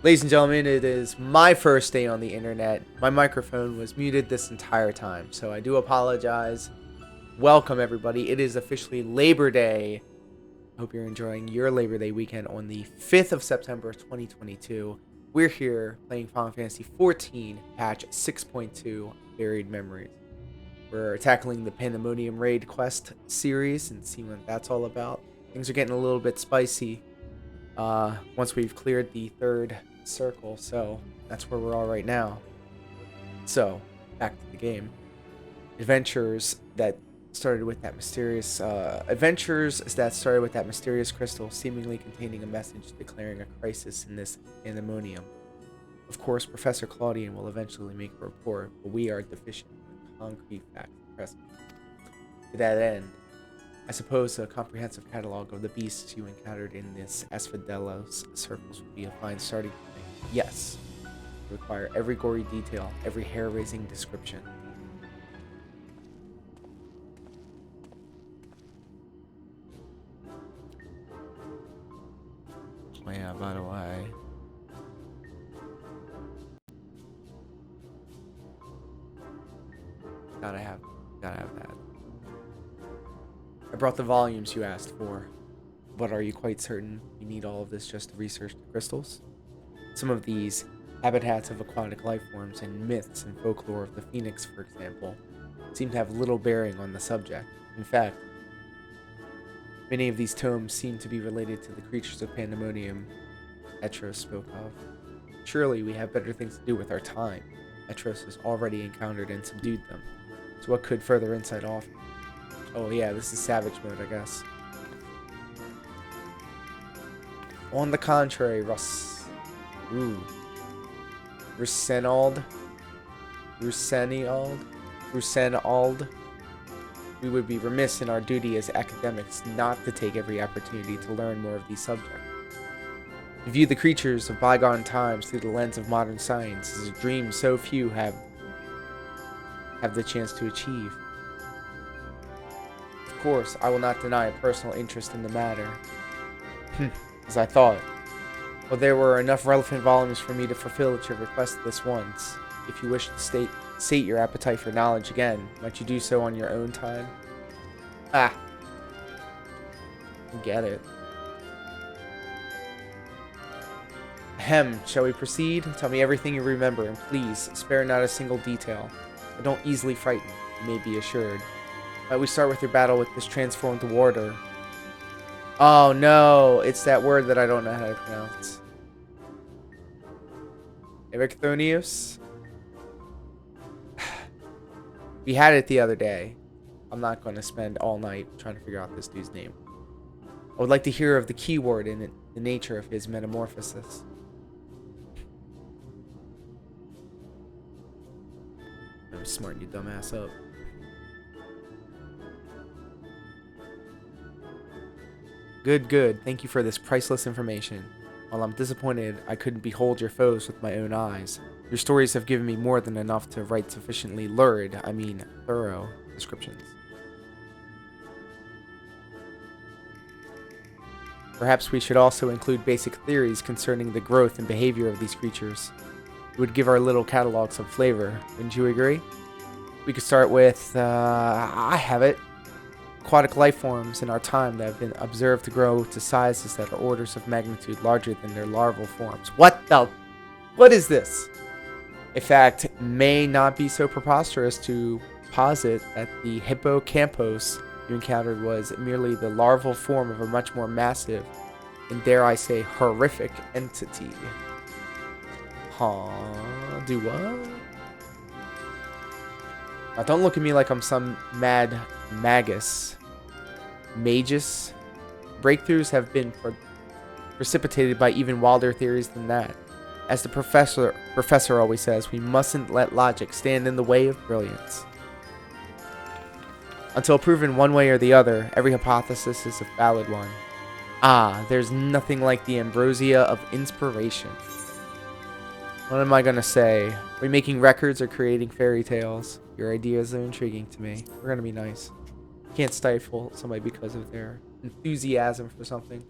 Ladies and gentlemen, it is my first day on the internet. My microphone was muted this entire time, so I do apologize. Welcome, everybody. It is officially Labor Day. I hope you're enjoying your Labor Day weekend on the 5th of September, 2022. We're here playing Final Fantasy XIV, patch 6.2, Buried Memories. We're tackling the Pandemonium Raid quest series and seeing what that's all about. Things are getting a little bit spicy once we've cleared the third circle, so that's where we're all right now. So, back to the game. Adventures that started with that mysterious crystal seemingly containing a message declaring a crisis in this Pandemonium. Of course, Professor Claudian will eventually make a report, but we are deficient with concrete facts present. To that end, I suppose a comprehensive catalog of the beasts you encountered in this Asphodelos circles would be a fine starting point. Yes, we require every gory detail, every hair-raising description. Oh yeah, by the way. Gotta have that. I brought the volumes you asked for, but are you quite certain you need all of this just to research the crystals? Some of these habitats of aquatic life forms and myths and folklore of the phoenix, for example, seem to have little bearing on the subject. In fact, many of these tomes seem to be related to the creatures of Pandemonium Etros spoke of. Surely we have better things to do with our time. Etros has already encountered and subdued them, so what could further insight offer? Oh yeah, this is savage mode, I guess. On the contrary, Rusenald, we would be remiss in our duty as academics not to take every opportunity to learn more of these subjects. To view the creatures of bygone times through the lens of modern science is a dream so few have the chance to achieve. Of course, I will not deny a personal interest in the matter. As I thought. Well, there were enough relevant volumes for me to fulfill at your request this once. If you wish to sate your appetite for knowledge again, might you do so on your own time? Ah. Get it. Ahem, shall we proceed? Tell me everything you remember, and please, spare not a single detail. I don't easily frighten, you may be assured. Might we start with your battle with this transformed warder? Oh no, it's that word that I don't know how to pronounce. Ericthonius? We had it the other day. I'm not going to spend all night trying to figure out this dude's name. I would like to hear of the keyword in it, the nature of his metamorphosis. I'm smarting you dumbass up. Good. Thank you for this priceless information. While I'm disappointed I couldn't behold your foes with my own eyes, your stories have given me more than enough to write sufficiently thorough descriptions. Perhaps we should also include basic theories concerning the growth and behavior of these creatures. It would give our little catalog some flavor, wouldn't you agree? We could start with, I have it. Aquatic life forms in our time that have been observed to grow to sizes that are orders of magnitude larger than their larval forms. What is this? In fact, may not be so preposterous to posit that the hippocampus you encountered was merely the larval form of a much more massive and, dare I say, horrific entity. Huh? Do what? Now, don't look at me like I'm some mad magus. Breakthroughs have been precipitated by even wilder theories than that. As the professor always says, we mustn't let logic stand in the way of brilliance. Until proven one way or the other, every hypothesis is a valid one. Ah, there's nothing like the ambrosia of inspiration. What am I gonna say? Are we making records or creating fairy tales? Your ideas are intriguing to me. We're gonna be nice. Can't stifle somebody because of their enthusiasm for something.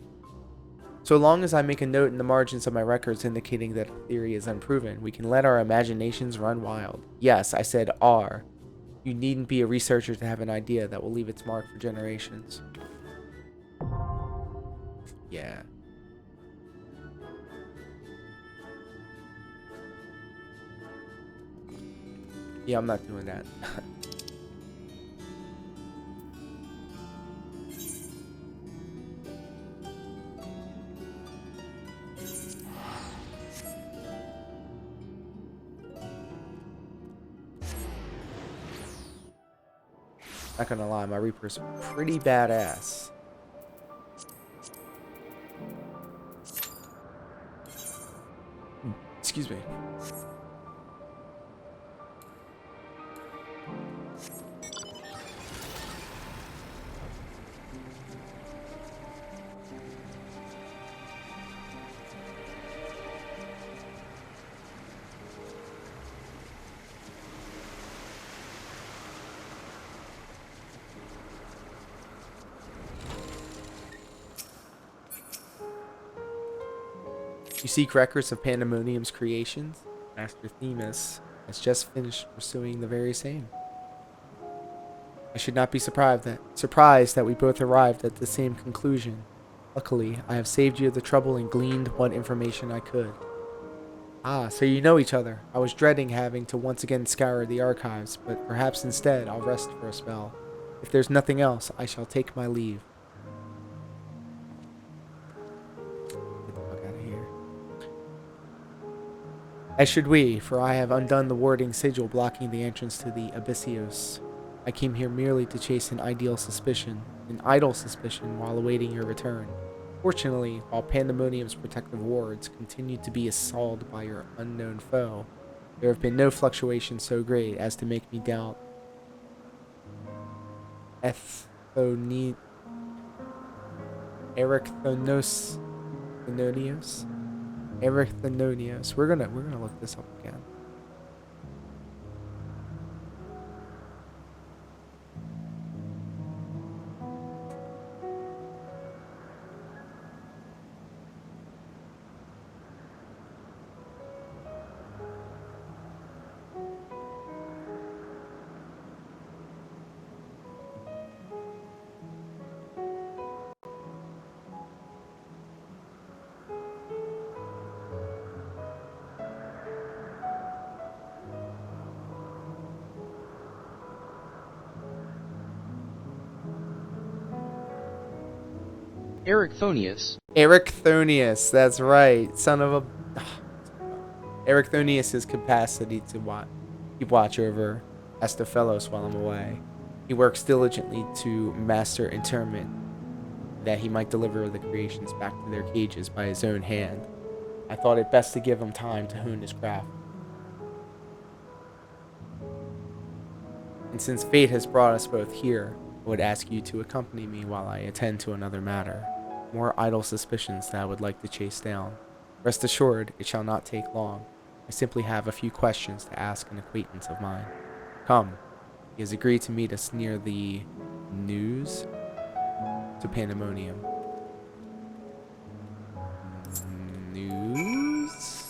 So long as I make a note in the margins of my records indicating that the theory is unproven, we can let our imaginations run wild. Yes, I said R. You needn't be a researcher to have an idea that will leave its mark for generations. Yeah. Yeah, I'm not doing that. Not gonna lie, my Reaper's pretty badass. Excuse me. You seek records of Pandemonium's creations? Master Themis has just finished pursuing the very same. I should not be surprised that we both arrived at the same conclusion. Luckily, I have saved you the trouble and gleaned what information I could. Ah, so you know each other. I was dreading having to once again scour the archives, but perhaps instead I'll rest for a spell. If there's nothing else, I shall take my leave. Get the fuck out of here. As should we, for I have undone the warding sigil blocking the entrance to the Abyssios. I came here merely to chase an idle suspicion while awaiting your return. Fortunately, while Pandemonium's protective wards continue to be assaulted by your unknown foe, there have been no fluctuations so great as to make me doubt Ethoni Erychthonos Thenonios? Erychthanonios. We're gonna look this up again. Erychtonius, that's right. Son of a... Erychtonius' capacity to keep watch over Astaphelos while I'm away. He works diligently to master interment, that he might deliver the creations back to their cages by his own hand. I thought it best to give him time to hone his craft. And since fate has brought us both here, I would ask you to accompany me while I attend to another matter. More idle suspicions that I would like to chase down. Rest assured, it shall not take long. I simply have a few questions to ask an acquaintance of mine. Come. He has agreed to meet us near the news to Pandemonium. News?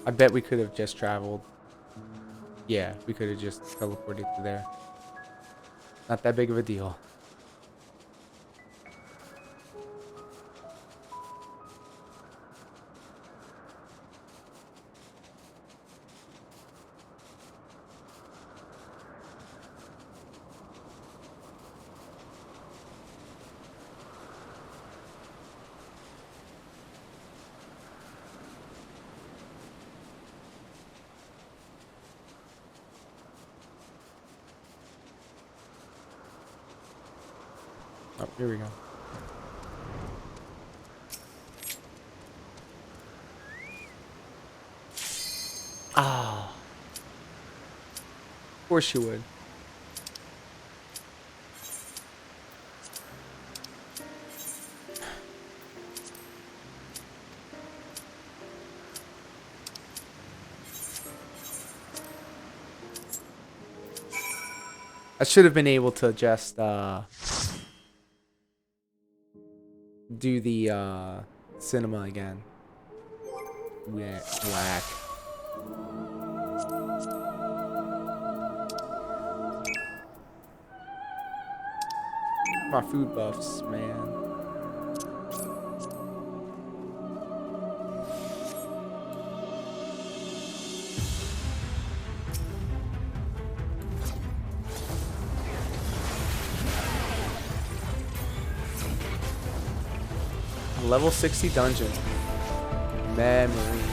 I bet we could have just traveled. Yeah, we could have just teleported to there. Not that big of a deal. Oh, here we go. Ah, of course you would. I should have been able to just do the cinema again. Whack. My food buffs, man. Level 60 dungeon. Memories.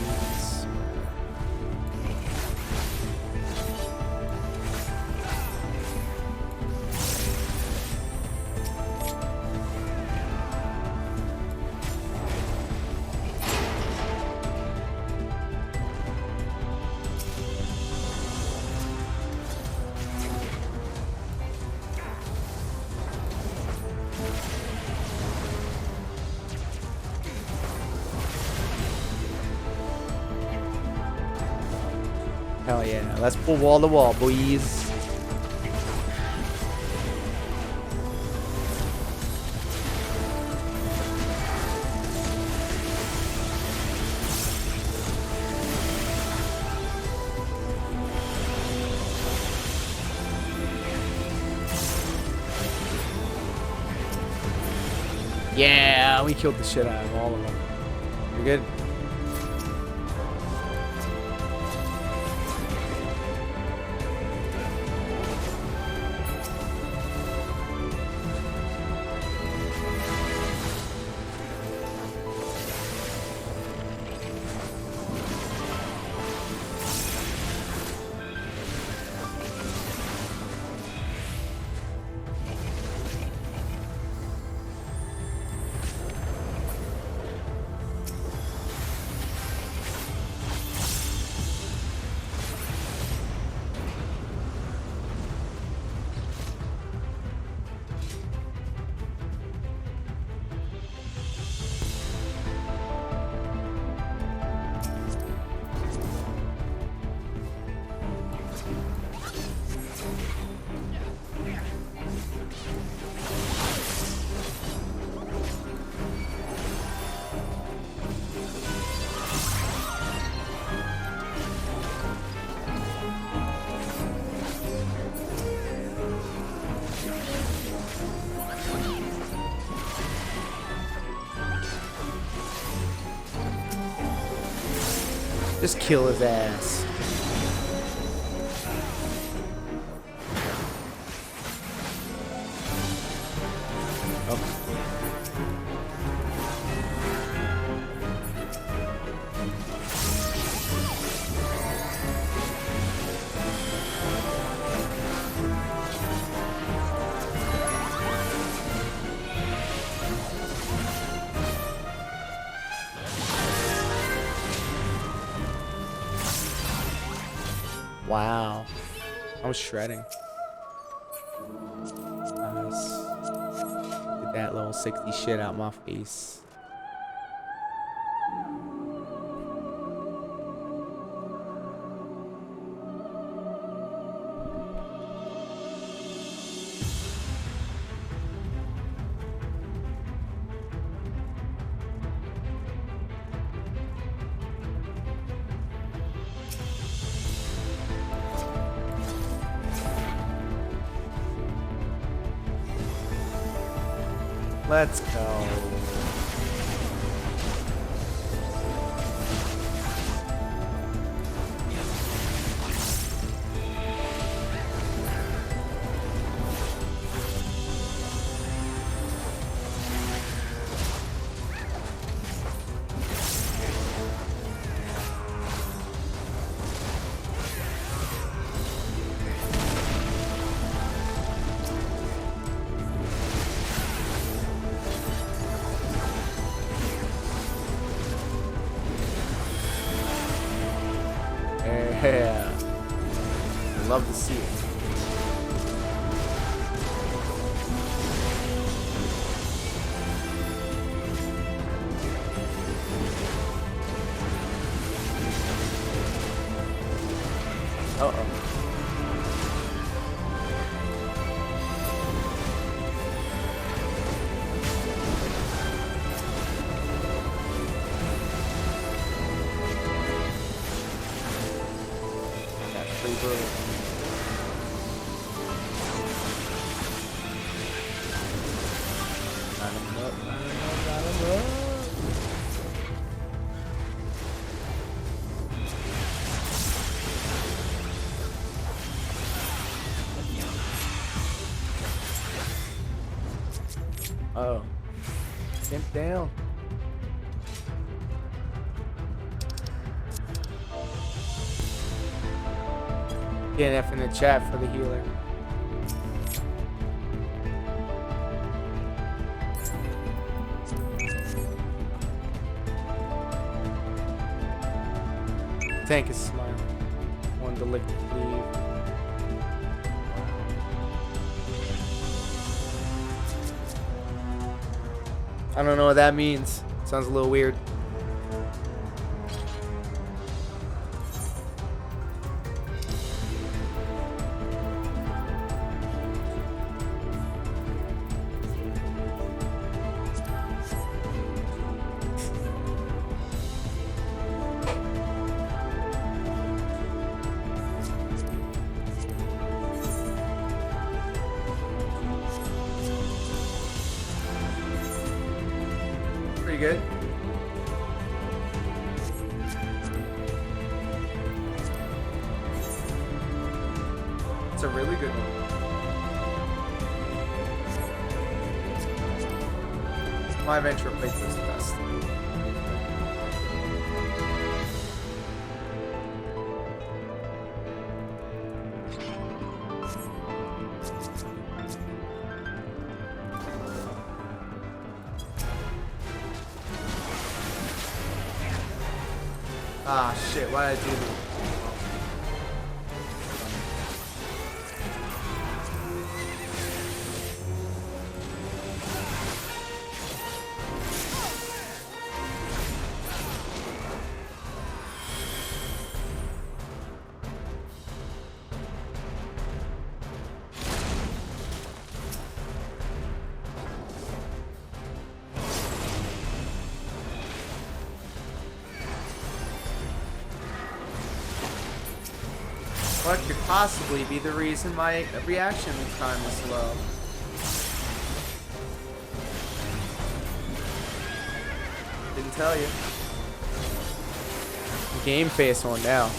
Hell yeah, let's pull wall to wall, boys. Yeah, we killed the shit out of all of them. You're good? Just kill his ass. Oh. Wow. I was shredding. Nice. Get that level 60 shit out my face. Let's go. love to see it. Uh-oh. That's pretty brutal. Line 'em up, line 'em up, line 'em up. Oh. Simp down. Get an F in the chat for the healer. Tank is smiling. Wanted to lick the sleeve. I don't know what that means. Sounds a little weird. Pretty good. It's a really good one. My Venture plays this the best. Ah, shit, why did I do that? What could possibly be the reason my reaction time is slow? Didn't tell you. Game face on now.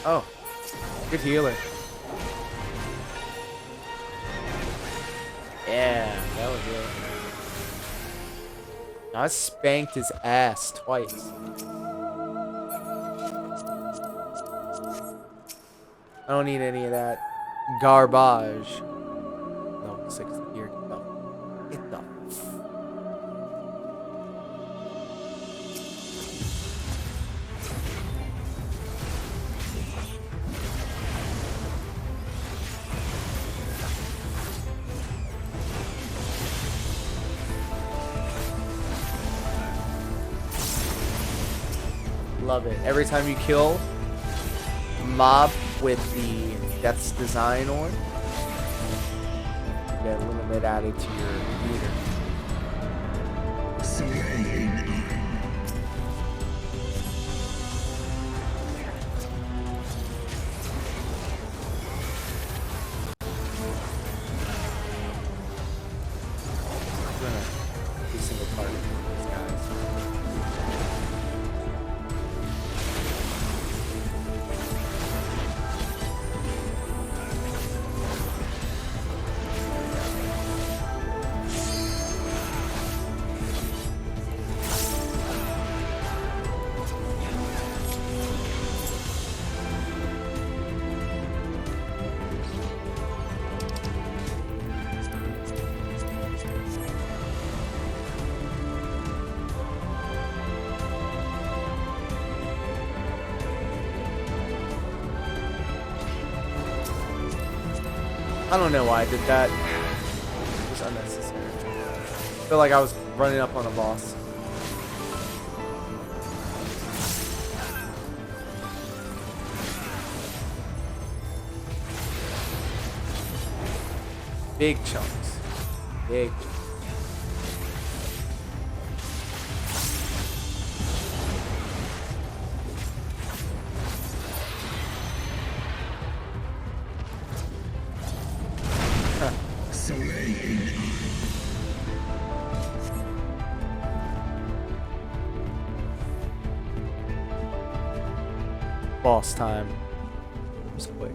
Oh, good healer. Yeah, that was good. I spanked his ass twice. I don't need any of that garbage. No, 6 here. No. Get the. Love it. Every time you kill a mob with the Death's Design on, you get a little bit added to your meter. I'm gonna do single target these guys. I don't know why I did that. It was unnecessary. I feel like I was running up on a boss. Big chunks. Big chunks. Boss time. Just quick.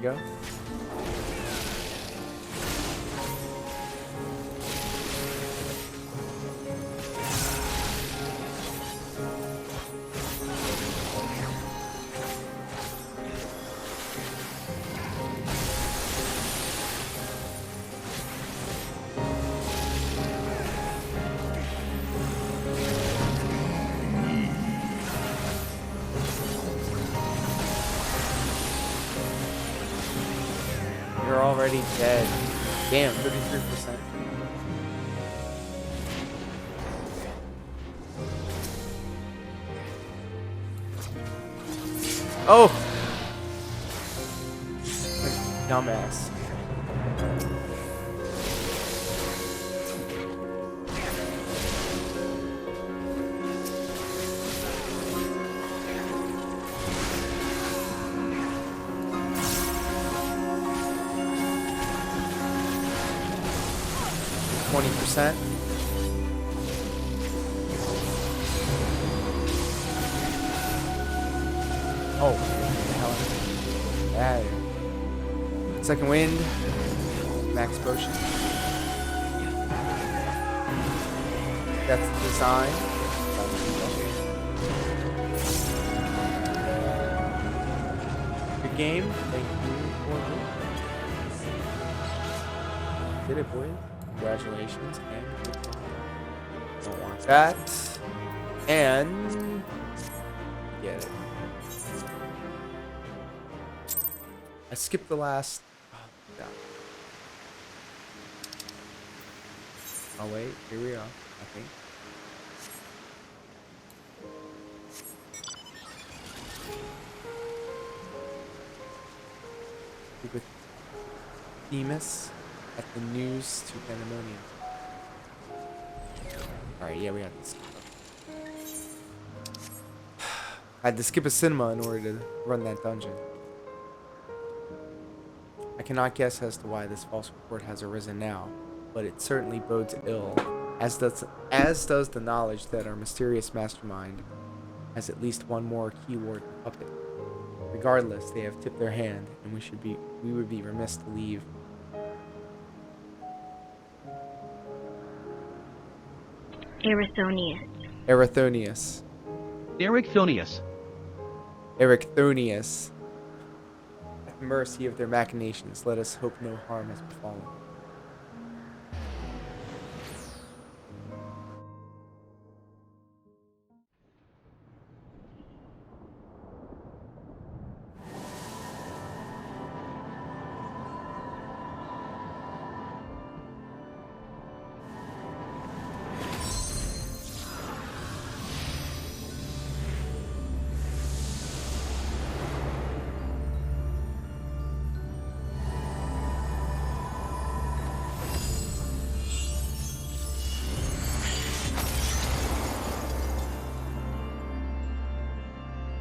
Go. You're already dead. Damn, 33%. Oh! Dumbass. %. Oh, what the hell? Bad. Second wind. Max potion. That's the design. Good game. Thank you for it. Did it, boys. Congratulations and goodbye. Don't want that. And get it. I skipped the last. Oh wait, here we are. I think. With Themis. At the news to Pandemonium. Alright, yeah, we got this. I had to skip a cinema in order to run that dungeon. I cannot guess as to why this false report has arisen now, but it certainly bodes ill, as does the knowledge that our mysterious mastermind has at least one more keyword puppet. Regardless, they have tipped their hand, and we would be remiss to leave. Erithonius. At the mercy of their machinations, let us hope no harm has befallen.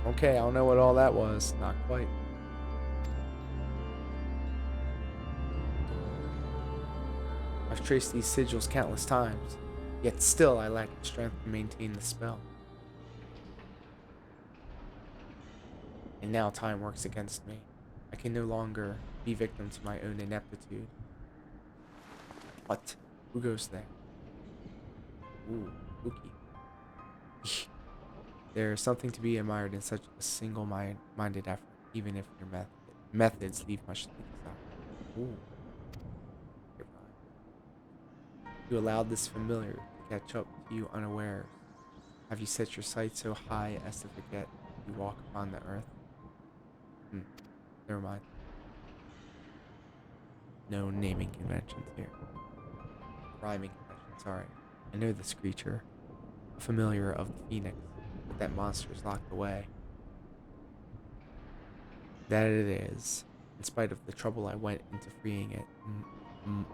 Okay, I don't know what all that was. Not quite. I've traced these sigils countless times, yet still I lack the strength to maintain the spell. And now time works against me. I can no longer be victim to my own ineptitude. What? Who goes there? Ooh, spooky. There's something to be admired in such a single-minded effort, even if your methods leave much to be desired. Ooh, it rhymes. You allowed this familiar to catch up to you unawares. Have you set your sights so high as to forget you walk upon the earth? Never mind. No naming conventions here. Rhyming conventions, sorry. I know this creature, a familiar of the Phoenix, but that monster is locked away. That it is, in spite of the trouble I went into freeing it,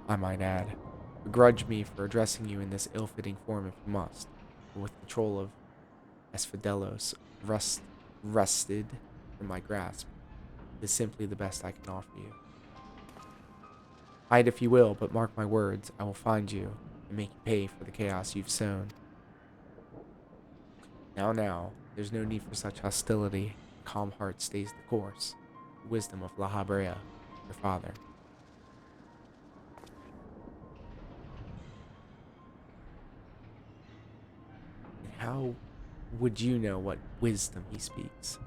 I might add. Begrudge me for addressing you in this ill-fitting form if you must, but with control of Asphodelos wrested from my grasp, it is simply the best I can offer you. Hide if you will, but mark my words, I will find you and make you pay for the chaos you've sown. Now, there's no need for such hostility. A calm heart stays the course. The wisdom of La Habrea, your father. And how would you know what wisdom he speaks?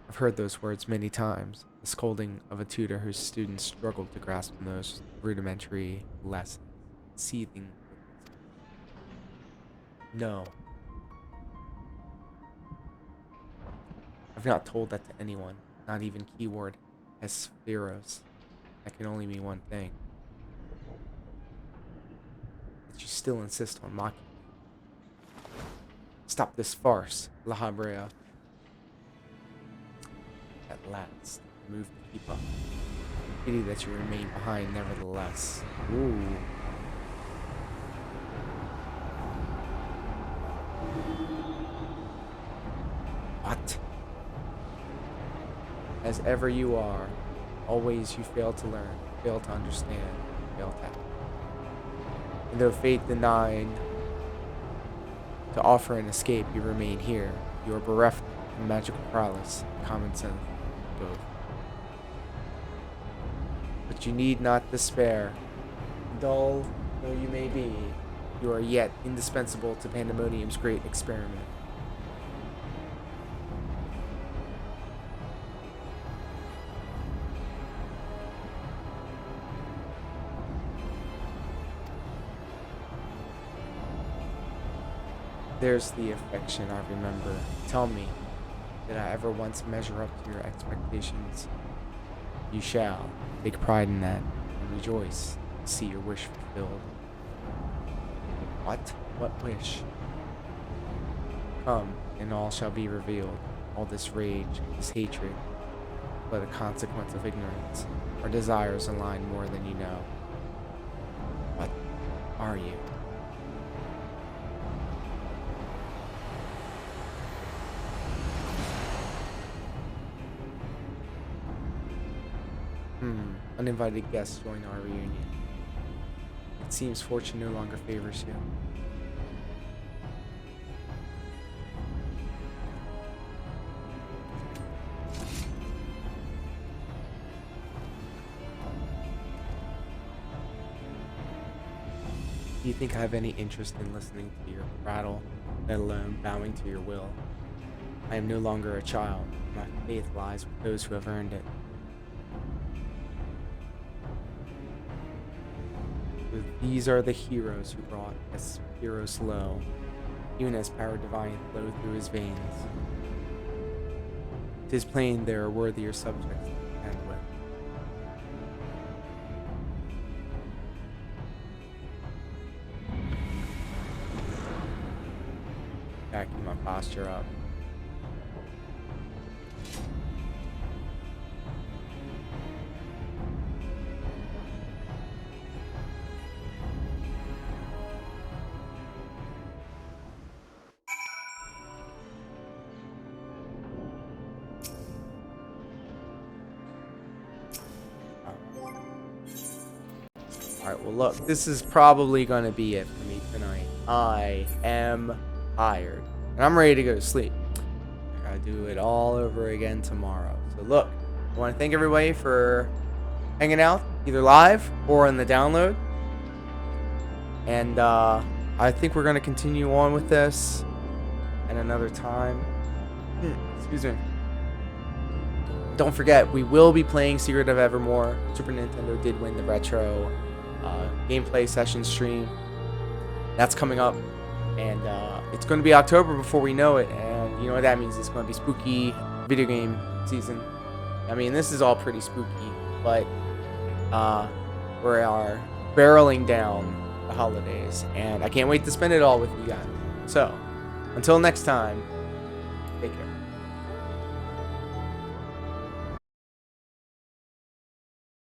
I've heard those words many times, the scolding of a tutor whose students struggled to grasp those rudimentary lessons, seething. No, I've not told that to anyone, not even keyword Hesperos. That can only mean one thing. That you still insist on mocking me. Stop this farce, La Habrea. At last, move to keep up. Pity that you remain behind nevertheless. Ooh. What? As ever you are, always you fail to learn, fail to understand, fail to act. And though fate denied to offer an escape, you remain here. You are bereft of magical prowess, common sense, both. But you need not despair. Dull though you may be, you are yet indispensable to Pandemonium's great experiment. There's the affection I remember. Tell me, did I ever once measure up to your expectations? You shall. Take pride in that, and rejoice to see your wish fulfilled. What? What wish? Come, and all shall be revealed. All this rage, this hatred, but a consequence of ignorance. Our desires align more than you know. What are you? Uninvited guests join our reunion. It seems fortune no longer favors you. Do you think I have any interest in listening to your prattle, let alone bowing to your will? I am no longer a child. My faith lies with those who have earned it. These are the heroes who brought Hesperos low, even as power divine flowed through his veins. 'Tis plain there are worthier subjects to contend with. Backing my posture up. well, look, this is probably going to be it for me tonight. I am tired, and I'm ready to go to sleep. I gotta do it all over again tomorrow. So look, I want to thank everybody for hanging out, either live or in the download. And I think we're going to continue on with this at another time. Excuse me. Don't forget, we will be playing Secret of Evermore. Super Nintendo did win the retro gameplay session stream. That's coming up. And it's going to be October before we know it. And you know what that means. It's going to be spooky video game season. I mean, this is all pretty spooky. But we are barreling down the holidays. And I can't wait to spend it all with you guys. So, until next time, take care.